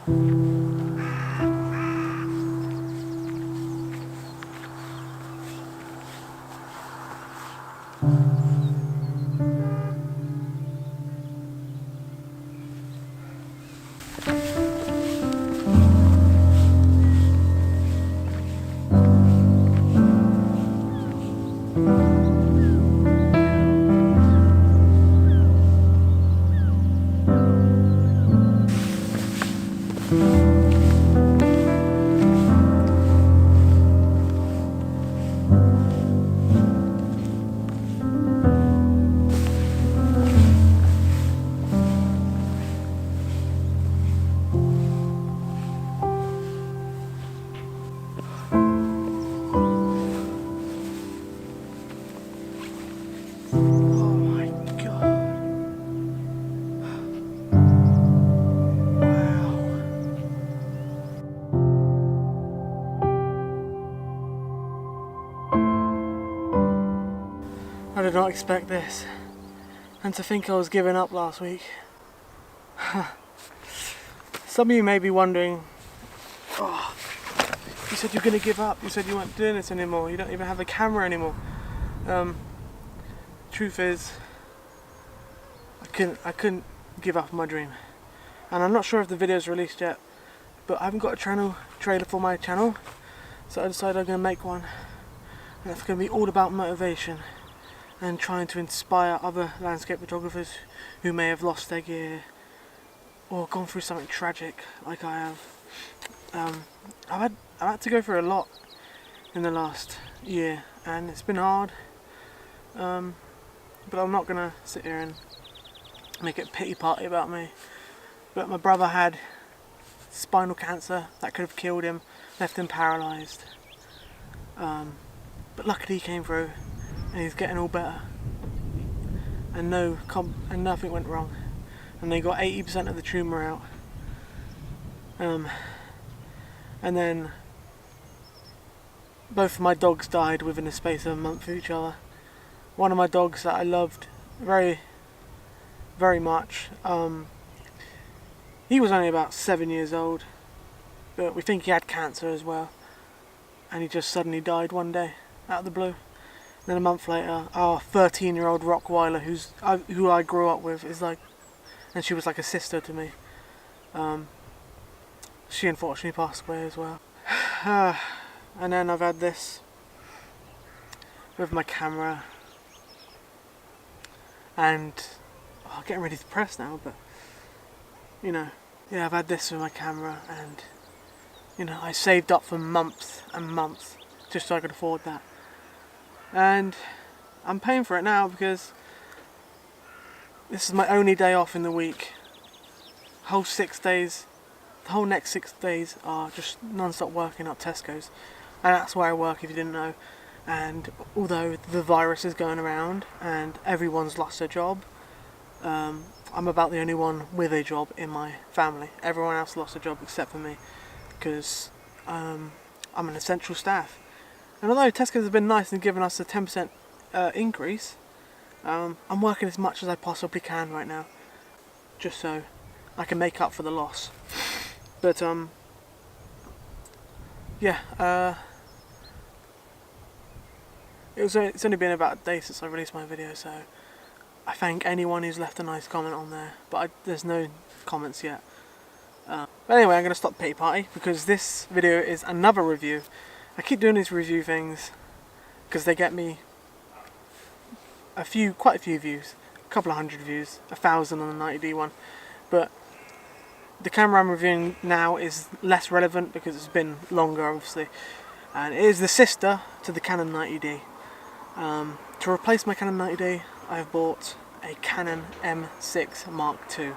I did not expect this, and to think I was giving up last week. Some of you may be wondering, oh, you said you're going to give up, you said you weren't doing this anymore, you don't even have a camera anymore. Truth is, I couldn't give up on my dream. And I'm not sure if the video's released yet, but I haven't got a trailer for my channel, so I decided I'm going to make one, and it's going to be all about motivation and trying to inspire other landscape photographers who may have lost their gear or gone through something tragic like I have. I've had to go through a lot in the last year, and it's been hard, but I'm not gonna sit here and make it a pity party about me. But my brother had spinal cancer that could have killed him, left him paralysed, but luckily he came through and he's getting all better, and nothing went wrong, and they got 80% of the tumour out, and then both of my dogs died within the space of a month of each other. One of my dogs that I loved very, very much, he was only about 7 years old, but we think he had cancer as well, and he just suddenly died one day out of the blue. Then a month later, our 13-year-old Rottweiler, who I grew up with, and she was like a sister to me. She unfortunately passed away as well. And then I've had this with my camera, and I'm getting really depressed now. But yeah, I've had this with my camera, and I saved up for months and months just so I could afford that. And I'm paying for it now because this is my only day off in the week. The whole next 6 days are just non-stop working up Tesco's, and that's where I work if you didn't know. And although the virus is going around and everyone's lost their job, I'm about the only one with a job in my family. Everyone else lost a job except for me, because I'm an essential staff. And although Tesco's have been nice and given us a 10% increase, I'm working as much as I possibly can right now, just so I can make up for the loss. But yeah, it's only been about a day since I released my video, so I thank anyone who's left a nice comment on there, but there's no comments yet. But anyway, I'm going to stop pity party because this video is another review. I keep doing these review things because they get me quite a few views, a couple of hundred views, 1,000 on the 90D one. But the camera I'm reviewing now is less relevant because it's been longer, obviously, and it is the sister to the Canon 90D. To replace my Canon 90D, I've bought a Canon M6 Mark II,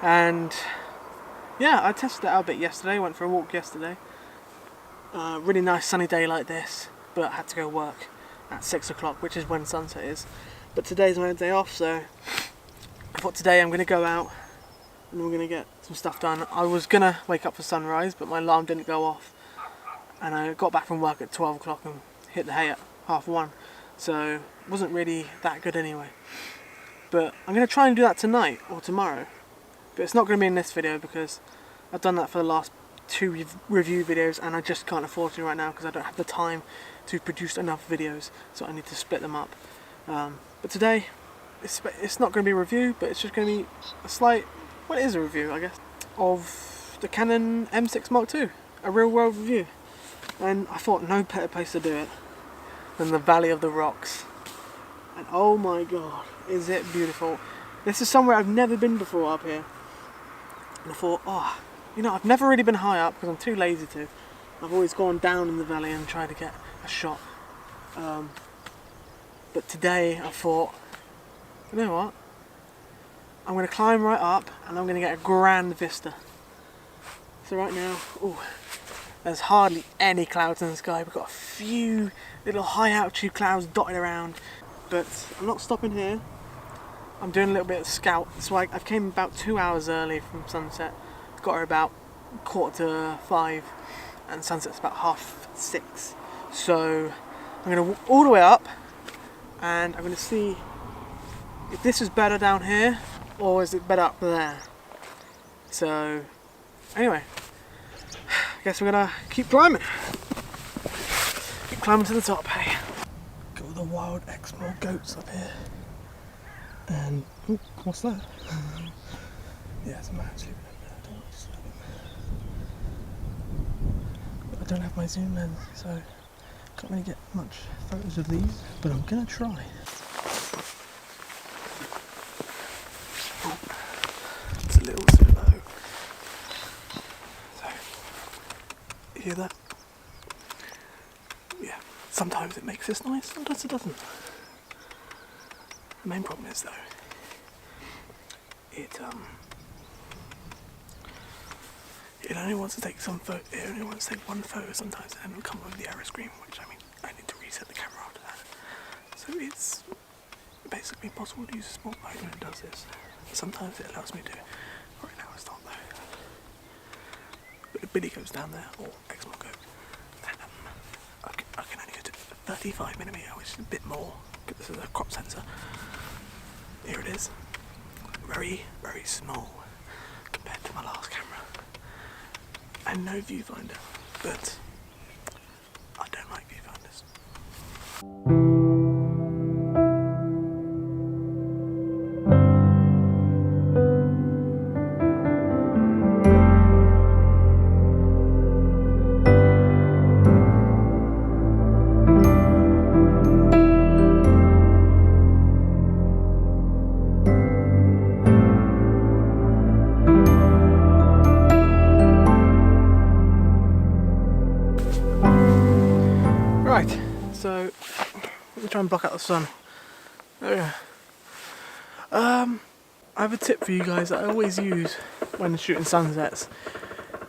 and yeah, I tested it out a bit yesterday. Went for a walk yesterday. Really nice sunny day like this, but I had to go work at 6 o'clock, which is when sunset is. But today's my day off, so I thought today I'm going to go out and we're going to get some stuff done. I was going to wake up for sunrise, but my alarm didn't go off, and I got back from work at 12 o'clock and hit the hay at 1:30, so it wasn't really that good anyway. But I'm going to try and do that tonight or tomorrow, but it's not going to be in this video because I've done that for the last 2 review videos, and I just can't afford to right now because I don't have the time to produce enough videos, so I need to split them up. But today, it's not going to be a review, but it's just going to be a slight, well, it is a review, I guess, of the Canon M6 Mark II, a real world review. And I thought no better place to do it than the Valley of the Rocks. And oh my god, is it beautiful. This is somewhere I've never been before up here. And I thought, oh, you know, I've never really been high up because I'm too lazy to. I've always gone down in the valley and tried to get a shot. But today I thought, you know what? I'm going to climb right up and I'm going to get a grand vista. So right now, ooh, there's hardly any clouds in the sky. We've got a few little high altitude clouds dotted around. But I'm not stopping here. I'm doing a little bit of scout. So I came about 2 hours early from sunset. Got her about 4:45 and sunset's about 6:30. So I'm going to walk all the way up and I'm going to see if this is better down here or is it better up there. So anyway, I guess we're going to keep climbing. Keep climbing to the top, hey. Got all the wild Exmoor goats up here. And, ooh, what's that? Yeah, it's a man sleeping over there. I don't want to disturb him. But I don't have my zoom lens, so can't really get much photos of these, but I'm gonna try. Oh, it's a little slow. So, you hear that? Yeah, sometimes it makes this noise, sometimes it doesn't. The main problem is though, it only wants to take it only wants to take one photo sometimes, and it'll come with the error screen, which I mean I need to reset the camera after that. So it's basically impossible to use a small phone when it does this. Sometimes it allows me to. Right now it's not though. But if Billy goes down there, or Exmoor goes, then I can only go to 35mm, which is a bit more. This is a crop sensor. Here it is. Very, very small compared to my last camera. And no viewfinder, but I don't like viewfinders. Right, so let me try and block out the sun. There we go. I have a tip for you guys that I always use when shooting sunsets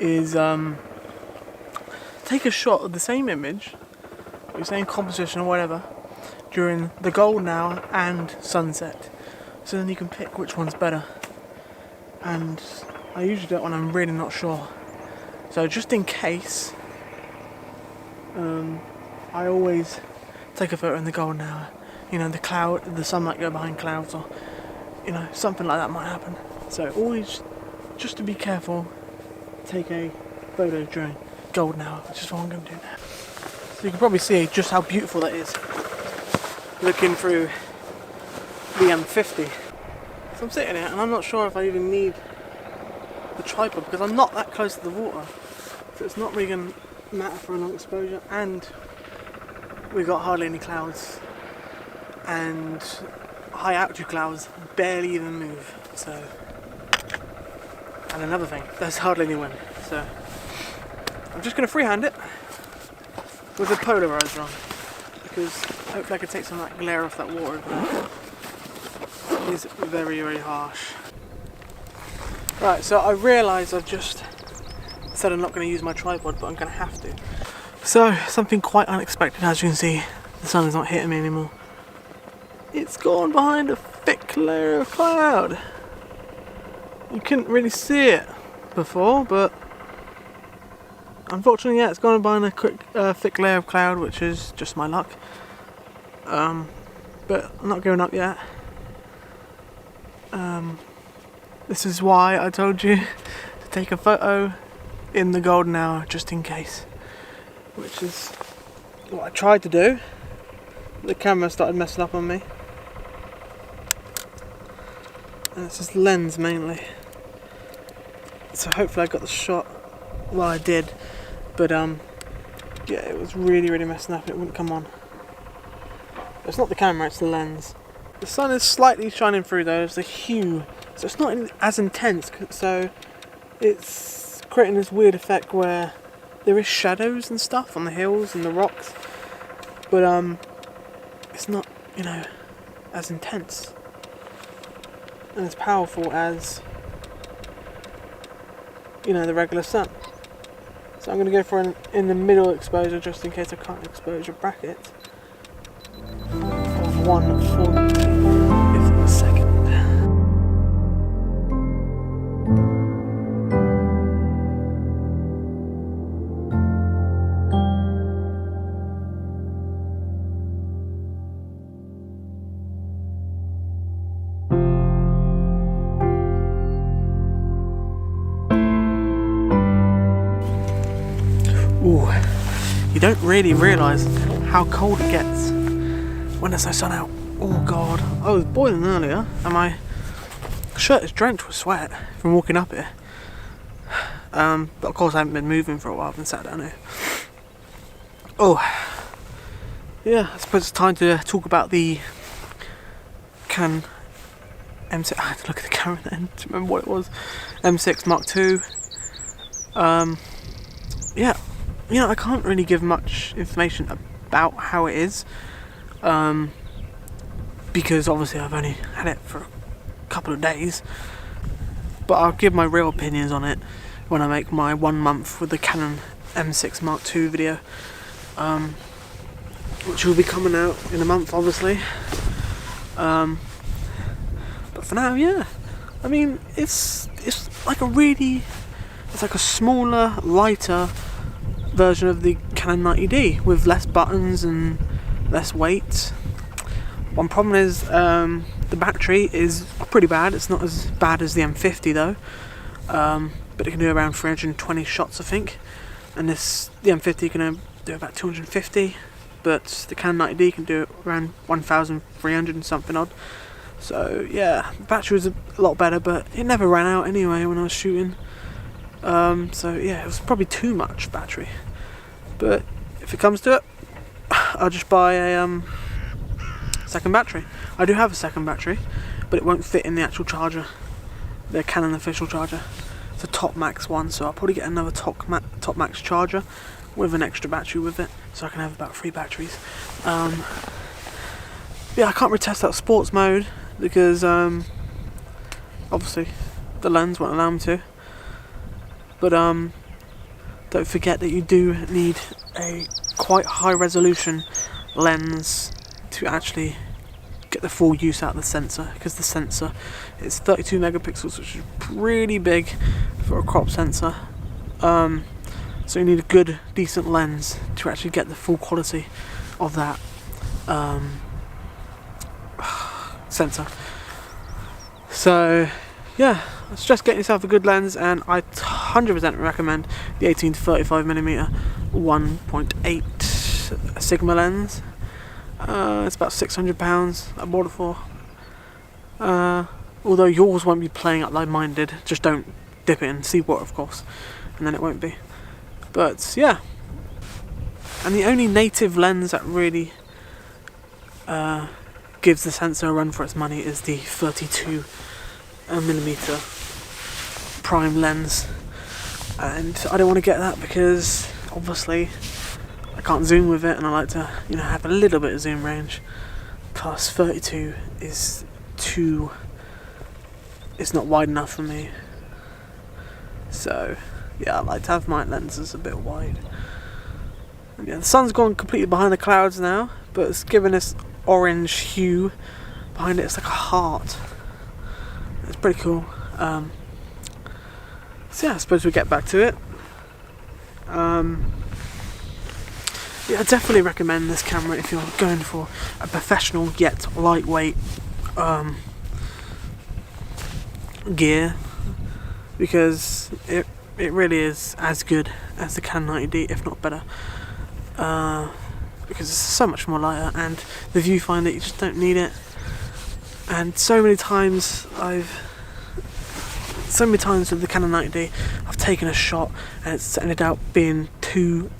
is take a shot of the same image, or the same composition or whatever, during the golden hour and sunset. So then you can pick which one's better. And I usually do it when I'm really not sure. So just in case, I always take a photo in the golden hour. You know, the sun might go behind clouds, or you know, something like that might happen. So always, just to be careful, take a photo during golden hour, which is what I'm going to do now. So you can probably see just how beautiful that is, looking through the M50. So I'm sitting here and I'm not sure if I even need the tripod because I'm not that close to the water. So it's not really going to matter for a long exposure, and we've got hardly any clouds, and high altitude clouds barely even move. So, and another thing, there's hardly any wind. So I'm just going to freehand it with the polarizer on, because hopefully I can take some of that glare off that water. It is very, very harsh. Right, so I realise I've just said I'm not going to use my tripod, but I'm going to have to. So, something quite unexpected. As you can see, the sun is not hitting me anymore. It's gone behind a thick layer of cloud. You couldn't really see it before, but unfortunately, yeah, it's gone behind a thick layer of cloud, which is just my luck. But I'm not going up yet. This is why I told you to take a photo in the golden hour just in case, which is what I tried to do. The camera started messing up on me, and it's just lens mainly. So hopefully I got the shot. Well, I did, but yeah, it was really messing up. It wouldn't come on. It's not the camera, it's the lens. The sun is slightly shining through though. It's a hue, so it's not as intense. So it's creating this weird effect where there is shadows and stuff on the hills and the rocks, but it's not, you know, as intense and as powerful as, you know, the regular sun. So I'm going to go for an in the middle exposure just in case I can't expose your bracket of 140 if a second. Ooh, you don't really realise how cold it gets when there's no sun out. Oh god, I was boiling earlier and my shirt is drenched with sweat from walking up here. But of course I haven't been moving for a while, I've been sat down here. Oh, yeah, I suppose it's time to talk about the Canon M6. I had to look at the camera then to remember what it was. M6 Mark II. Yeah. You know, I can't really give much information about how it is, because obviously I've only had it for a couple of days, but I'll give my real opinions on it when I make my 1 month with the Canon M6 Mark II video, which will be coming out in a month obviously, but for now, yeah, I mean, it's like it's like a smaller, lighter version of the Canon 90D with less buttons and less weight. One problem is the battery is pretty bad. It's not as bad as the M50 though, but it can do around 320 shots I think, and the M50 can do about 250, but the Canon 90D can do it around 1,300 and something odd. So yeah, the battery was a lot better, but it never ran out anyway when I was shooting. So yeah, it was probably too much battery, but if it comes to it, I'll just buy a second battery. I do have a second battery, but it won't fit in the actual charger, the Canon official charger. It's a top max one, so I'll probably get another top max charger with an extra battery with it, so I can have about 3 batteries. Yeah, I can't really test out sports mode because obviously the lens won't allow me to. But don't forget that you do need a quite high resolution lens to actually get the full use out of the sensor, because the sensor is 32 megapixels, which is pretty big for a crop sensor. So you need a good, decent lens to actually get the full quality of that sensor. So yeah, suggest getting yourself a good lens, and I 100% recommend the 18 to 35mm 1.8 Sigma lens. It's about £600 I bought it for. Although yours won't be playing up like mine did. Just don't dip it in seawater, of course, and then it won't be. But yeah, and the only native lens that really gives the sensor a run for its money is the 32mm prime lens, and I don't want to get that because obviously I can't zoom with it, and I like to, you know, have a little bit of zoom range. Plus 32 is too, it's not wide enough for me. So yeah, I like to have my lenses a bit wide. And yeah, the sun's gone completely behind the clouds now, but it's given this orange hue behind it. It's like a heart. It's pretty cool. So yeah, I suppose we get back to it. Yeah, I definitely recommend this camera if you're going for a professional yet lightweight gear. because it really is as good as the Canon 90D, if not better, because it's so much more lighter, and the viewfinder, you just don't need it. And so many times with the Canon 90D, I've taken a shot and it's ended up being too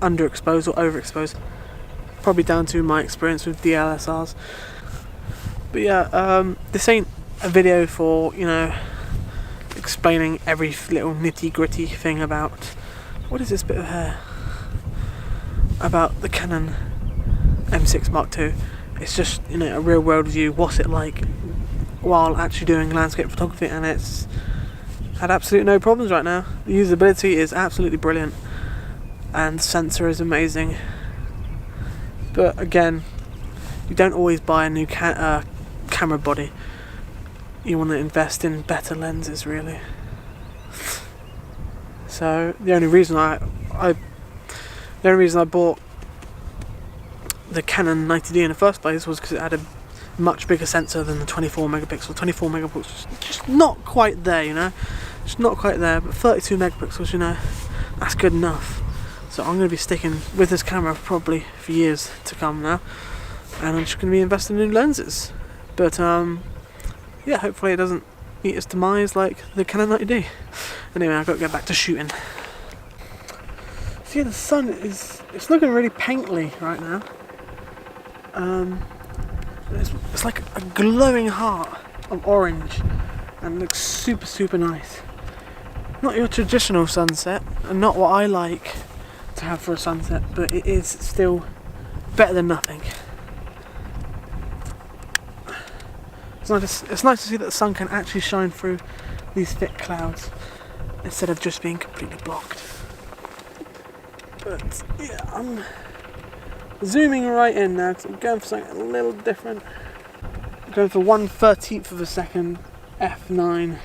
underexposed or overexposed, probably down to my experience with DSLRs. But yeah, this ain't a video for, you know, explaining every little nitty gritty thing about, what is this bit of hair, about the Canon M6 Mark II. It's just, you know, a real world view, what's it like while actually doing landscape photography, and it's had absolutely no problems right now. The usability is absolutely brilliant and the sensor is amazing. But again, you don't always buy a new camera body. You want to invest in better lenses, really. So the only reason I bought the Canon 90D in the first place was because it had a much bigger sensor than the 24 megapixel. 24 megapixels was just not quite there, you know, just not quite there. But 32 megapixels, you know, that's good enough. So I'm going to be sticking with this camera probably for years to come now, and I'm just going to be investing in new lenses. But yeah, hopefully it doesn't meet its demise like the Canon 90D. Anyway, I've got to get back to shooting. See, the sun it's looking really painterly right now. It's like a glowing heart of orange and looks super, super nice. Not your traditional sunset, and not what I like to have for a sunset, but it is still better than nothing. It's nice to see that the sun can actually shine through these thick clouds instead of just being completely blocked. But yeah, I'm zooming right in now because I'm going for something a little different. I'm going for 1/13 of a second f9,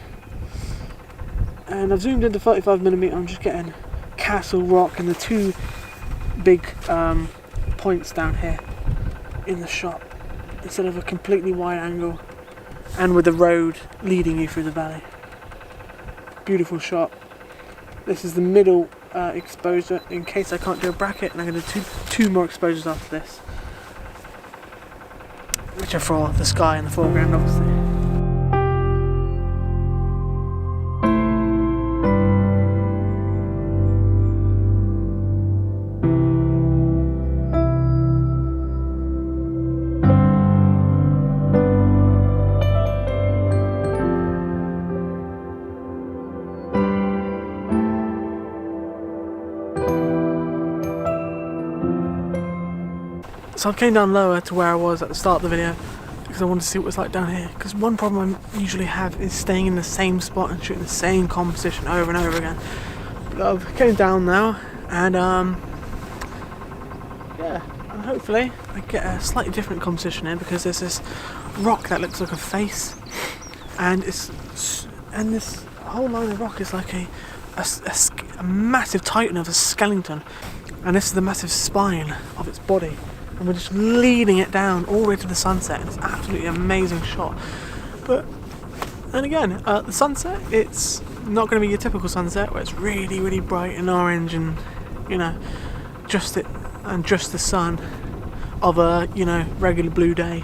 and I've zoomed into 35mm. I'm just getting Castle Rock and the two big points down here in the shot instead of a completely wide angle, and with the road leading you through the valley. Beautiful shot. This is the middle exposure in case I can't do a bracket, and I'm going to do two more exposures after this, which are for the sky in the foreground, obviously. So I came down lower to where I was at the start of the video because I wanted to see what it was like down here. Because one problem I usually have is staying in the same spot and shooting the same composition over and over again. But I've came down now, and yeah, and hopefully I get a slightly different composition here, because there's this rock that looks like a face, and this whole line of rock is like a massive titan of a skeleton, and this is the massive spine of its body. And we're just leading it down all the way to the sunset, and it's absolutely amazing shot. But then again, the sunset, it's not going to be your typical sunset where it's really, really bright and orange, and you know, just the sun of a, you know, regular blue day.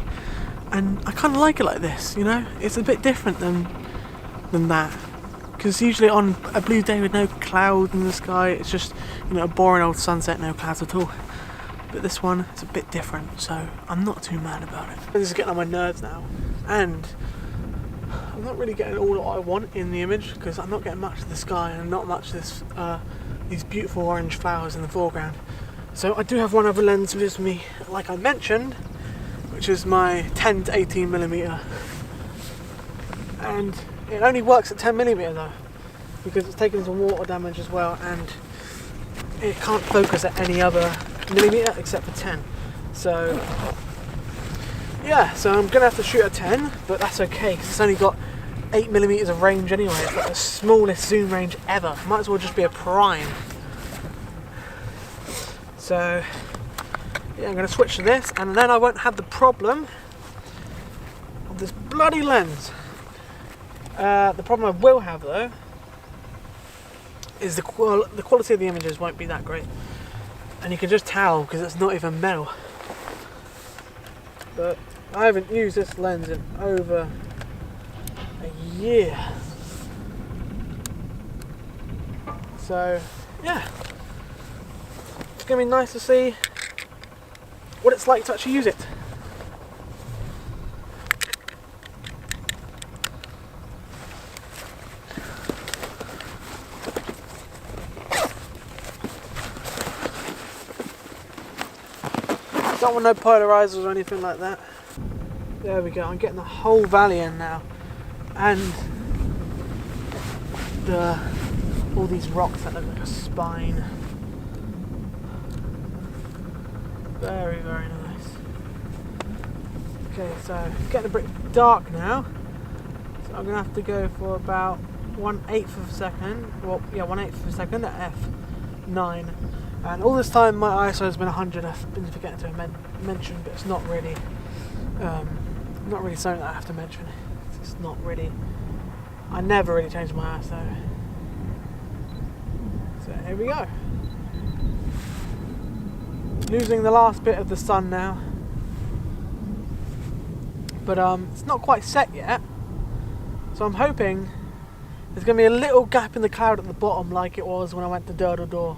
And I kind of like it like this, you know. It's a bit different than that, because usually on a blue day with no cloud in the sky, it's just, you know, a boring old sunset, no clouds at all. But this one is a bit different, so I'm not too mad about it. This is getting on my nerves now, and I'm not really getting all that I want in the image, because I'm not getting much of the sky and not much of these beautiful orange flowers in the foreground. So I do have one other lens with me, like I mentioned, which is my 10 to 18mm, and it only works at 10mm though, because it's taken some water damage as well, and it can't focus at any other millimeter except for 10. So yeah, so I'm gonna have to shoot at 10, but that's okay because it's only got 8mm of range anyway. It's got the smallest zoom range ever. Might as well just be a prime. So yeah, I'm gonna switch to this, and then I won't have the problem of this bloody lens. The problem I will have though is the quality of the images won't be that great, and you can just tell because it's not even metal. But I haven't used this lens in over a year, so yeah, it's gonna be nice to see what it's like to actually use it. Don't want no polarizers or anything like that. There we go, I'm getting the whole valley in now, and all these rocks that look like a spine. Very, very nice. Okay, so it's getting a bit dark now, so I'm gonna have to go for about 1/8 of a second. Well, yeah, 1/8 of a second at f9. And all this time my ISO has been 100. I've been forgetting to mention, but it's not really something that I have to mention. It's not really. I never really change my ISO. So here we go. Losing the last bit of the sun now, but it's not quite set yet. So I'm hoping there's going to be a little gap in the cloud at the bottom, like it was when I went to Door,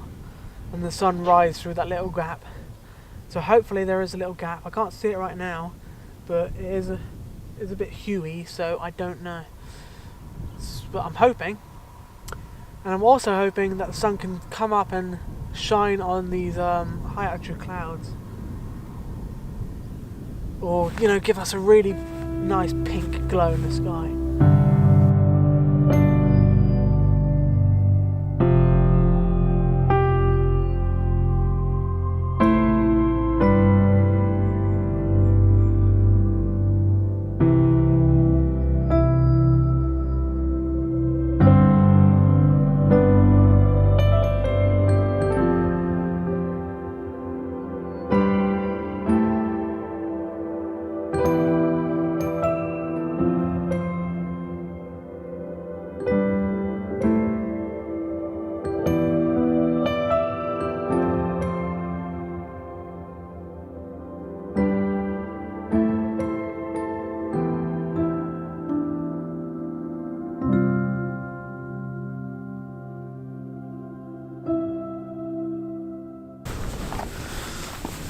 and the sun rise through that little gap. So hopefully there is a little gap. I can't see it right now, but it is a bit huey, so I don't know. But I'm hoping, and I'm also hoping that the sun can come up and shine on these high altitude clouds, or give us a really nice pink glow in the sky.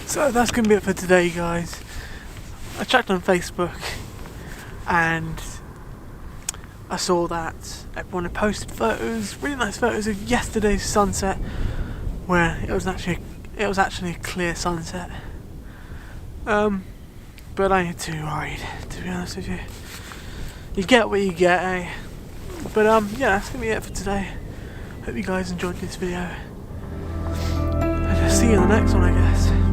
So that's going to be it for today, guys. I checked on Facebook and I saw that everyone had posted photos, really nice photos of yesterday's sunset, where it was actually a clear sunset. But I ain't too worried, to be honest with you. You get what you get, eh? But yeah, that's going to be it for today. Hope you guys enjoyed this video. And I'll see you in the next one, I guess.